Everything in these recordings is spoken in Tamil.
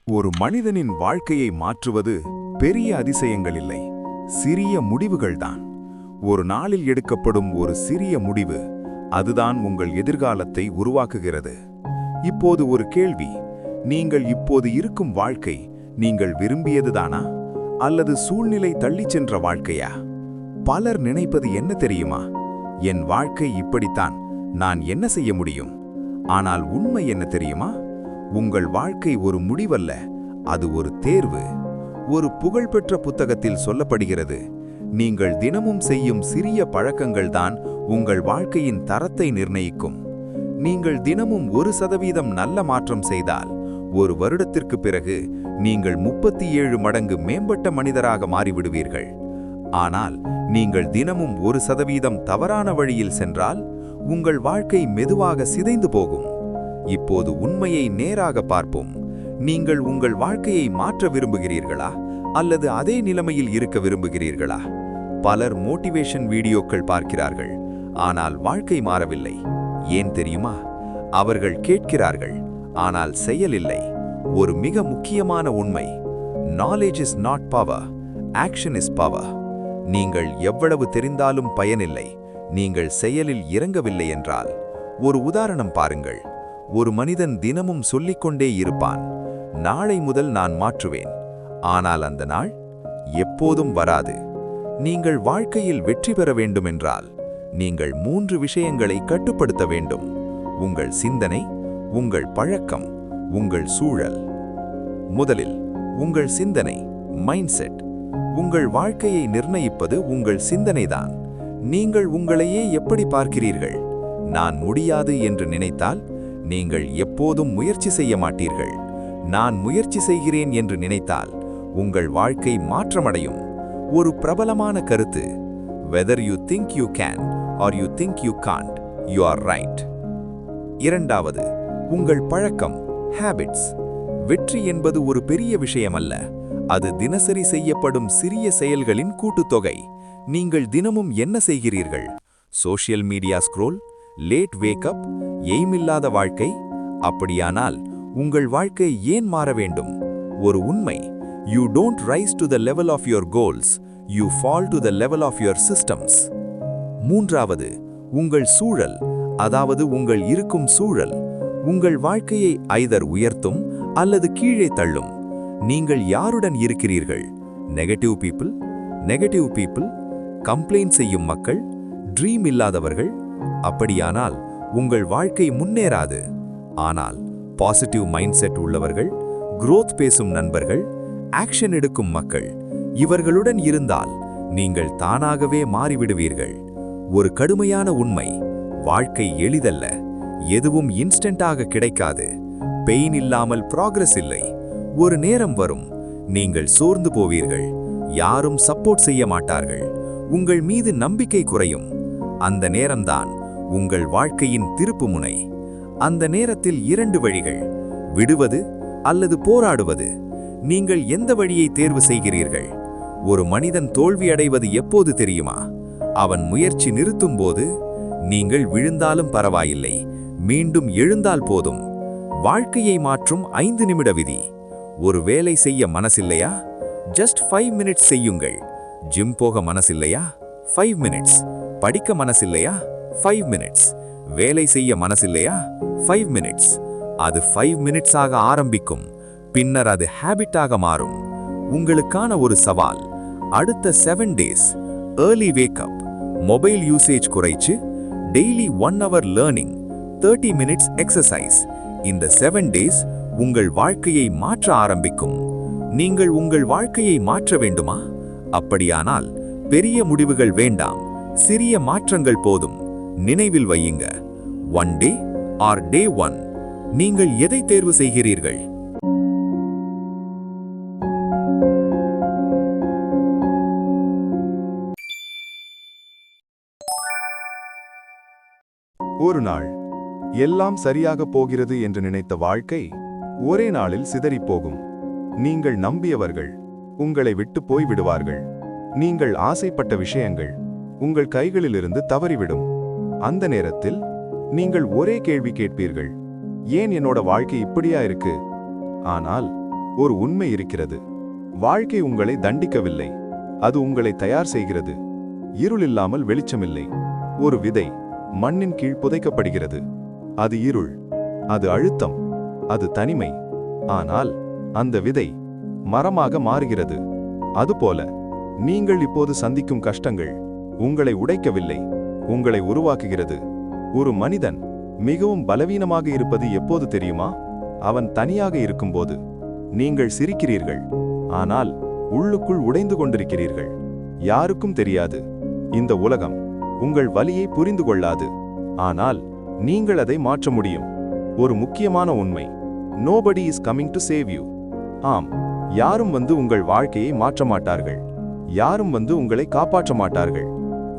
ஒரு மனிதனின் வாழ்க்கையை மாற்றுவது பெரிய அதிசயங்கள் இல்லை, சிறிய முடிவுகள்தான். ஒரு நாளில் எடுக்கப்படும் ஒரு சிறிய முடிவு, அதுதான் உங்கள் எதிர்காலத்தை உருவாக்குகிறது. இப்போது ஒரு கேள்வி: நீங்கள் இப்போது இருக்கும் வாழ்க்கை நீங்கள் விரும்பியதுதானா, அல்லது சூழ்நிலை தள்ளிச் சென்ற வாழ்க்கையா? பலர் நினைப்பது என்ன தெரியுமா? என் வாழ்க்கை இப்படித்தான், நான் என்ன செய்ய முடியும்? ஆனால் உண்மை என்ன தெரியுமா? உங்கள் வாழ்க்கை ஒரு முடிவல்ல, அது ஒரு தேர்வு. ஒரு புகழ்பெற்ற புத்தகத்தில் சொல்லப்படுகிறது, நீங்கள் தினமும் செய்யும் சிறிய பழக்கங்கள்தான் உங்கள் வாழ்க்கையின் தரத்தை நிர்ணயிக்கும். நீங்கள் தினமும் 1% நல்ல மாற்றம் செய்தால், ஒரு வருடத்திற்கு பிறகு நீங்கள் 37 மடங்கு மேம்பட்ட மனிதராக மாறிவிடுவீர்கள். ஆனால் நீங்கள் தினமும் 1% தவறான வழியில் சென்றால், உங்கள் வாழ்க்கை மெதுவாக சிதைந்து போகும். இப்போது உண்மையை நேராக பார்ப்போம். நீங்கள் உங்கள் வாழ்க்கையை மாற்ற விரும்புகிறீர்களா, அல்லது அதே நிலைமையில் இருக்க விரும்புகிறீர்களா? பலர் மோட்டிவேஷன் வீடியோக்கள் பார்க்கிறார்கள், ஆனால் வாழ்க்கை மாறவில்லை. ஏன் தெரியுமா? அவர்கள் கேட்கிறார்கள், ஆனால் செயலில்லை. ஒரு மிக முக்கியமான உண்மை: knowledge is not power, action is power. நீங்கள் எவ்வளவு தெரிந்தாலும் பயனில்லை, நீங்கள் செயலில் இறங்கவில்லை என்றால். ஒரு உதாரணம் பாருங்கள். ஒரு மனிதன் தினமும் சொல்லிக்கொண்டே இருப்பான், நாளை முதல் நான் மாற்றுவேன். ஆனால் அந்த நாள் எப்போதும் வராது. நீங்கள் வாழ்க்கையில் வெற்றி பெற வேண்டுமென்றால், நீங்கள் 3 விஷயங்களை கட்டுப்படுத்த வேண்டும்: உங்கள் சிந்தனை, உங்கள் பழக்கம், உங்கள் சூழல். முதலில், உங்கள் சிந்தனை, மைண்ட் செட். உங்கள் வாழ்க்கையை நிர்ணயிப்பது உங்கள் சிந்தனைதான். நீங்கள் உங்களையே எப்படி பார்க்கிறீர்கள்? நான் முடியாது என்று நினைத்தால், நீங்கள் எப்போதும் முயற்சி செய்ய மாட்டீர்கள். நான் முயற்சி செய்கிறேன் என்று நினைத்தால், உங்கள் வாழ்க்கை மாற்றமடையும். ஒரு பிரபலமான கருத்து: whether you think you can or you think you can't, you are right. இரண்டாவது, உங்கள் பழக்கம், ஹேபிட்ஸ். வெற்றி என்பது ஒரு பெரிய விஷயமல்ல, அது தினசரி செய்யப்படும் சிறிய செயல்களின் கூட்டுத்தொகை. நீங்கள் தினமும் என்ன செய்கிறீர்கள்? Social media scroll, late wake up, aim இல்லாத வாழ்க்கை. அப்படியானால் உங்கள் வாழ்க்கை ஏன் மாற வேண்டும்? ஒரு உண்மை: you don't rise to the level of your goals, you fall to the level of your systems. மூன்றாவது, உங்கள் சூழல், அதாவது உங்கள் இருக்கும் சூழல். உங்கள் வாழ்க்கையை ஐதர் உயர்த்தும் அல்லது கீழே தள்ளும். நீங்கள் யாருடன் இருக்கிறீர்கள்? நெகட்டிவ் பீப்புள், கம்ப்ளைண்ட் செய்யும் மக்கள், ட்ரீம் இல்லாதவர்கள். அப்படியானால் உங்கள் வாழ்க்கை முன்னேறாது. ஆனால் பாசிட்டிவ் மைண்ட் செட் உள்ளவர்கள், growth பேசும் நண்பர்கள், ஆக்ஷன் எடுக்கும் மக்கள், இவர்களுடன் இருந்தால் நீங்கள் தானாகவே மாறிவிடுவீர்கள். ஒரு கடுமையான உண்மை: வாழ்க்கை எளிதல்ல, எதுவும் இன்ஸ்டன்ட்டாக கிடைக்காது. பெயின் இல்லாமல் ப்ராக்ரஸ் இல்லை. ஒரு நேரம் வரும், நீங்கள் சோர்ந்து போவீர்கள், யாரும் சப்போர்ட் செய்ய மாட்டார்கள், உங்கள் மீது நம்பிக்கை குறையும். அந்த நேரம்தான் உங்கள் வாழ்க்கையின் திருப்புமுனை. அந்த நேரத்தில் 2 வழிகள்: விடுவது அல்லது போராடுவது. நீங்கள் எந்த வழியை தேர்வு செய்கிறீர்கள்? ஒரு மனிதன் தோல்வியடைவது எப்போது தெரியுமா? அவன் முயற்சி நிறுத்தும்போது. நீங்கள் விழுந்தாலும் பரவாயில்லை, மீண்டும் எழுந்தால் போதும். வாழ்க்கையை மாற்றும் 5 நிமிட விதி. ஒரு வேலை செய்ய மனசில்லையா? ஜஸ்ட் 5 மினிட்ஸ் செய்யுங்கள். ஜிம் போக மனசில்லையா? 5 மினிட்ஸ். படிக்க மனசில்லையா? 5 மினிட்ஸ். வேலை செய்ய மனசில்லையா? 5 மினிட்ஸ். அது 5 மினிட்ஸாக ஆரம்பிக்கும், பின்னர் அது ஹேபிட்டாக மாறும். உங்களுக்கான ஒரு சவால்: அடுத்த 7 days early wake up, mobile usage குறைச்சு, daily 1 hour learning, 30 minutes exercise. இந்த 7 டேஸ் உங்கள் வாழ்க்கையை மாற்ற ஆரம்பிக்கும். நீங்கள் உங்கள் வாழ்க்கையை மாற்ற வேண்டுமா? அப்படியானால் பெரிய முடிவுகள் வேண்டாம், சிறிய மாற்றங்கள் போதும். நினைவில் வையுங்க, 1 டே ஆர் டே 1. நீங்கள் எதை தேர்வு செய்கிறீர்கள்? ஒரு நாள் எல்லாம் சரியாக போகிறது என்று நினைத்த வாழ்க்கை ஒரே நாளில் சிதறிப்போகும். நீங்கள் நம்பியவர்கள் உங்களை விட்டு போய் விடுவார்கள். நீங்கள் ஆசைப்பட்ட விஷயங்கள் உங்கள் கைகளிலிருந்து தவறிவிடும். அந்த நேரத்தில் நீங்கள் ஒரே கேள்வி கேட்பீர்கள்: ஏன் என்னோட வாழ்க்கை இப்படியா இருக்கு? ஆனால் ஒரு உண்மை இருக்கிறது. வாழ்க்கை உங்களை தண்டிக்கவில்லை, அது உங்களை தயார் செய்கிறது. இருள் இல்லாமல் வெளிச்சமில்லை. ஒரு விதை மண்ணின் கீழ் புதைக்கப்படுகிறது. அது இருள், அது அழுத்தம், அது தனிமை. ஆனால் அந்த விதை மரமாக மாறுகிறது. அதுபோல நீங்கள் இப்போது சந்திக்கும் கஷ்டங்கள் உங்களை உடைக்கவில்லை, உங்களை உருவாக்குகிறது. ஒரு மனிதன் மிகவும் பலவீனமாக இருப்பது எப்போது தெரியுமா? அவன் தனியாக இருக்கும்போது. நீங்கள் சிரிக்கிறீர்கள், ஆனால் உள்ளுக்குள் உடைந்து கொண்டிருக்கிறீர்கள். யாருக்கும் தெரியாது. இந்த உலகம் உங்கள் வலியை புரிந்து கொள்ளாது. ஆனால் நீங்கள் அதை மாற்ற முடியும். ஒரு முக்கியமான உண்மை: nobody is coming to save you. ஆம், யாரும் வந்து உங்கள் வாழ்க்கையை மாற்ற மாட்டார்கள். யாரும் வந்து உங்களை காப்பாற்ற மாட்டார்கள்.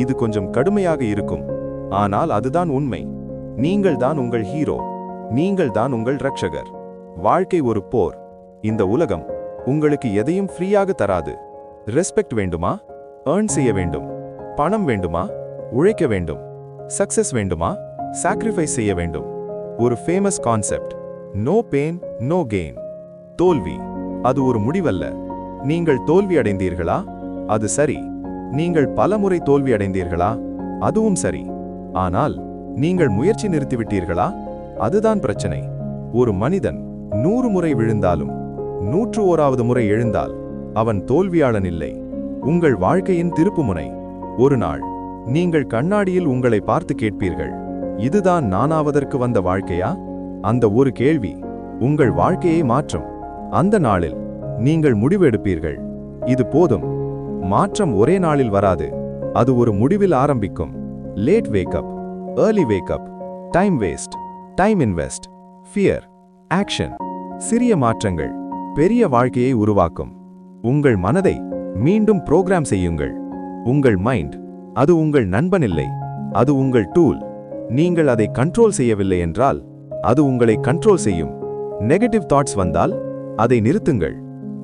இது கொஞ்சம் கடுமையாக இருக்கும், ஆனால் அதுதான் உண்மை. நீங்கள் தான் உங்கள் ஹீரோ. நீங்கள் தான் உங்கள் ரட்சகர். வாழ்க்கை ஒரு போர். இந்த உலகம் உங்களுக்கு எதையும் ஃப்ரீயாக தராது. ரெஸ்பெக்ட் வேண்டுமா? ஏர்ன் செய்ய வேண்டும். பணம் வேண்டுமா? உழைக்க வேண்டும். சக்சஸ் வேண்டுமா? சாக்ரிஃபைஸ் செய்ய வேண்டும். ஒரு famous concept: no pain no gain. தோல்வி அது ஒரு முடிவல்ல. நீங்கள் தோல்வி அடைந்தீர்களா? அது சரி. நீங்கள் பலமுறை தோல்வி அடைந்தீர்களா? அதுவும் சரி. ஆனால் நீங்கள் முயற்சி நிறுத்திவிட்டீர்களா? அதுதான் பிரச்சனை. ஒரு மனிதன் 100 முறை விழுந்தாலும் 101வது முறை எழுந்தால் அவன் தோல்வியாளன் இல்லை. உங்கள் வாழ்க்கையின் திருப்புமுனை. ஒரு நாள் நீங்கள் கண்ணாடியில் உங்களை பார்த்து கேட்பீர்கள், இதுதான் நானாவதற்கு வந்த வாழ்க்கையா? அந்த ஒரு கேள்வி உங்கள் வாழ்க்கையை மாற்றும். அந்த நாளில் நீங்கள் முடிவு எடுப்பீர்கள், இது போதும். மாற்றம் ஒரே நாளில் வராது, அது ஒரு முடிவில் ஆரம்பிக்கும். Late wake up, early wake up, time waste, time invest, fear, action. சிறிய மாற்றங்கள் பெரிய வாழ்க்கையை உருவாக்கும். உங்கள் மனதை மீண்டும் புரோகிராம் செய்யுங்கள். உங்கள் மைண்ட் அது உங்கள் நண்பன் இல்லை, அது உங்கள் டூல். நீங்கள் அதை கண்ட்ரோல் செய்யவில்லை என்றால் அது உங்களை கண்ட்ரோல் செய்யும். நெகட்டிவ் தாட்ஸ் வந்தால் அதை நிறுத்துங்கள்.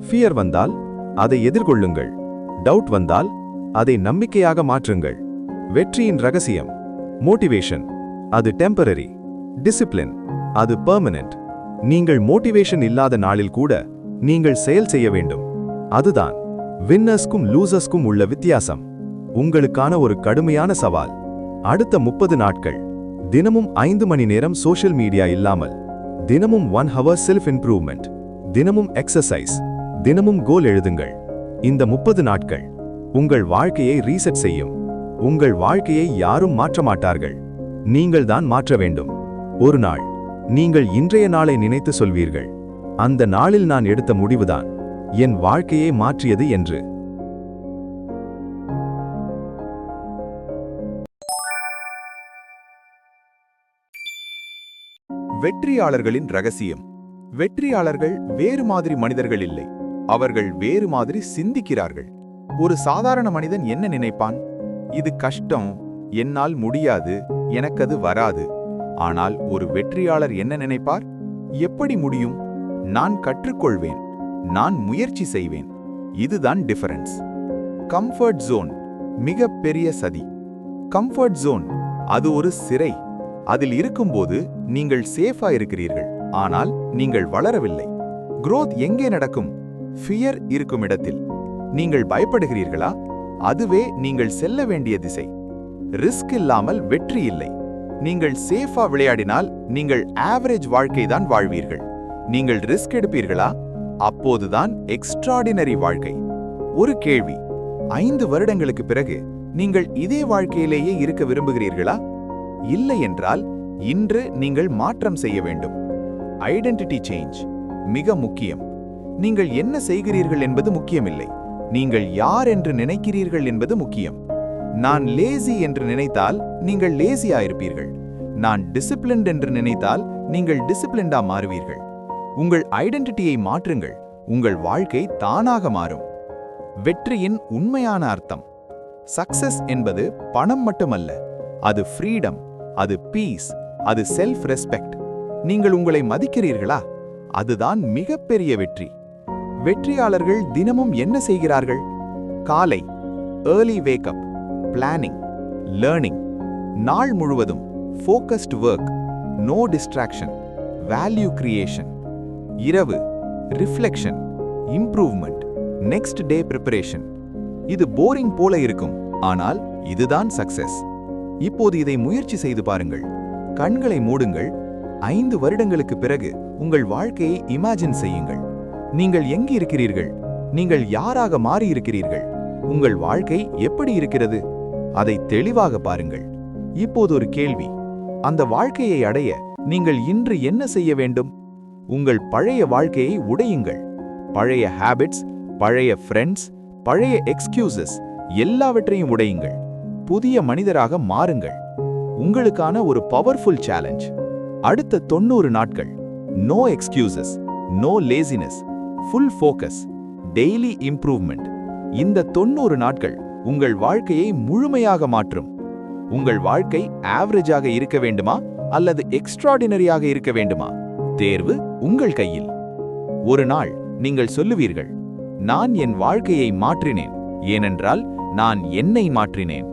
ஃபியர் வந்தால் அதை எதிர்கொள்ளுங்கள். டவுட் வந்தால் அதை நம்பிக்கையாக மாற்றுங்கள். வெற்றியின் ரகசியம்: மோட்டிவேஷன் அது டெம்பரரி, டிசிப்ளின் அது பெர்மனன்ட். நீங்கள் மோட்டிவேஷன் இல்லாத நாளில் கூட நீங்கள் செயல் செய்ய வேண்டும். அதுதான் வின்னர்ஸ்க்கும் லூசர்ஸ்க்கும் உள்ள வித்தியாசம். உங்களுக்கான ஒரு கடுமையான சவால்: அடுத்த 30 நாட்கள் தினமும் 5 மணி நேரம் சோஷியல் மீடியா இல்லாமல், தினமும் 1 hour செல்ஃப் இம்ப்ரூவ்மெண்ட், தினமும் எக்ஸசைஸ், தினமும் கோல் எழுதுங்கள். இந்த 30 நாட்கள் உங்கள் வாழ்க்கையை ரீசெட் செய்யும். உங்கள் வாழ்க்கையை யாரும் மாற்ற மாட்டார்கள், நீங்கள் தான் மாற்ற வேண்டும். ஒரு நாள் நீங்கள் இன்றைய நாளை நினைத்து சொல்வீர்கள், அந்த நாளில் நான் எடுத்த முடிவுதான் என் வாழ்க்கையை மாற்றியது என்று. வெற்றியாளர்களின் ரகசியம்: வெற்றியாளர்கள் வேறு மாதிரி மனிதர்கள் இல்லை, அவர்கள் வேறு மாதிரி சிந்திக்கிறார்கள். ஒரு சாதாரண மனிதன் என்ன நினைப்பான்? இது கஷ்டம், என்னால் முடியாது, எனக்கது வராது. ஆனால் ஒரு வெற்றியாளர் என்ன நினைப்பார்? எப்படி முடியும்? நான் கற்றுக்கொள்வேன், நான் முயற்சி செய்வேன். இதுதான் டிஃபரன்ஸ். கம்ஃபர்ட் ஜோன் மிக பெரிய சதி. கம்ஃபர்ட் ஜோன் அது ஒரு சிறை. அதில் இருக்கும்போது நீங்கள் சேஃபா இருக்கிறீர்கள், ஆனால் நீங்கள் வளரவில்லை. growth எங்கே நடக்கும்? ஃபியர் இருக்கும் இடத்தில். நீங்கள் பயப்படுகிறீர்களா? அதுவே நீங்கள் செல்ல வேண்டிய திசை. ரிஸ்க் இல்லாமல் வெற்றி இல்லை. நீங்கள் சேஃபா விளையாடினால் நீங்கள் ஆவரேஜ் வாழ்க்கை தான் வாழ்வீர்கள். நீங்கள் ரிஸ்க் எடுப்பீர்களா? அப்போதுதான் எக்ஸ்ட்ராடினரி வாழ்க்கை. ஒரு கேள்வி: 5 வருடங்களுக்கு பிறகு நீங்கள் இதே வாழ்க்கையிலேயே இருக்க விரும்புகிறீர்களா? இல்லை என்றால் இன்று நீங்கள் மாற்றம் செய்ய வேண்டும். ஐடென்டிட்டி சேஞ்ச் மிக முக்கியம். நீங்கள் என்ன செய்கிறீர்கள் என்பது முக்கியமில்லை, நீங்கள் யார் என்று நினைக்கிறீர்கள் என்பது முக்கியம். நான் லேசி என்று நினைத்தால் நீங்கள் லேசியா இருப்பீர்கள். நான் டிசிப்ளின்ட் என்று நினைத்தால் நீங்கள் டிசிப்ளின்டா மாறுவீர்கள். உங்கள் ஐடென்டிட்டியை மாற்றுங்கள், உங்கள் வாழ்க்கை தானாக மாறும். வெற்றியின் உண்மையான அர்த்தம்: சக்சஸ் என்பது பணம் மட்டுமல்ல, அது ஃப்ரீடம், அது பீஸ், அது செல்ஃப் ரெஸ்பெக்ட். நீங்கள் உங்களை மதிக்கிறீர்களா? அதுதான் மிகப்பெரிய வெற்றி. வெற்றியாளர்கள் தினமும் என்ன செய்கிறார்கள்? காலை ஏர்லி வேக்கப், பிளானிங், லேர்னிங். நாள் முழுவதும் focused work, no distraction, value creation. இரவு reflection, improvement, next day preparation. இது போரிங் போல இருக்கும், ஆனால் இதுதான் சக்சஸ். இப்போது இதை முயற்சி செய்து பாருங்கள். கண்களை மூடுங்கள். 5 வருடங்களுக்கு பிறகு உங்கள் வாழ்க்கையை இமேஜின் செய்யுங்கள். நீங்கள் எங்கு இருக்கிறீர்கள்? நீங்கள் யாராக மாறியிருக்கிறீர்கள்? உங்கள் வாழ்க்கை எப்படி இருக்கிறது? அதை தெளிவாக பாருங்கள். இப்போது ஒரு கேள்வி. அந்த வாழ்க்கையை அடைய நீங்கள் இன்று என்ன செய்ய வேண்டும்? உங்கள் பழைய வாழ்க்கையை உடையுங்கள். பழைய ஹேபிட்ஸ், பழைய ஃப்ரெண்ட்ஸ், பழைய எக்ஸ்கியூசஸ் எல்லாவற்றையும் உடையுங்கள். புதிய மனிதராக மாறுங்கள். உங்களுக்கான ஒரு பவர்ஃபுல் சேலஞ்ச். அடுத்த 90 நாட்கள். No excuses, no laziness, full focus, daily improvement. இந்த 90 நாட்கள் உங்கள் வாழ்க்கையை முழுமையாக மாற்றும். உங்கள் வாழ்க்கை ஆவரேஜாக இருக்க வேண்டுமா அல்லது எக்ஸ்ட்ராடினரியாக இருக்க வேண்டுமா? தேர்வு உங்கள் கையில். ஒரு நாள் நீங்கள் சொல்லுவீர்கள், நான் என் வாழ்க்கையை மாற்றினேன், ஏனென்றால் நான் என்னை மாற்றினேன்.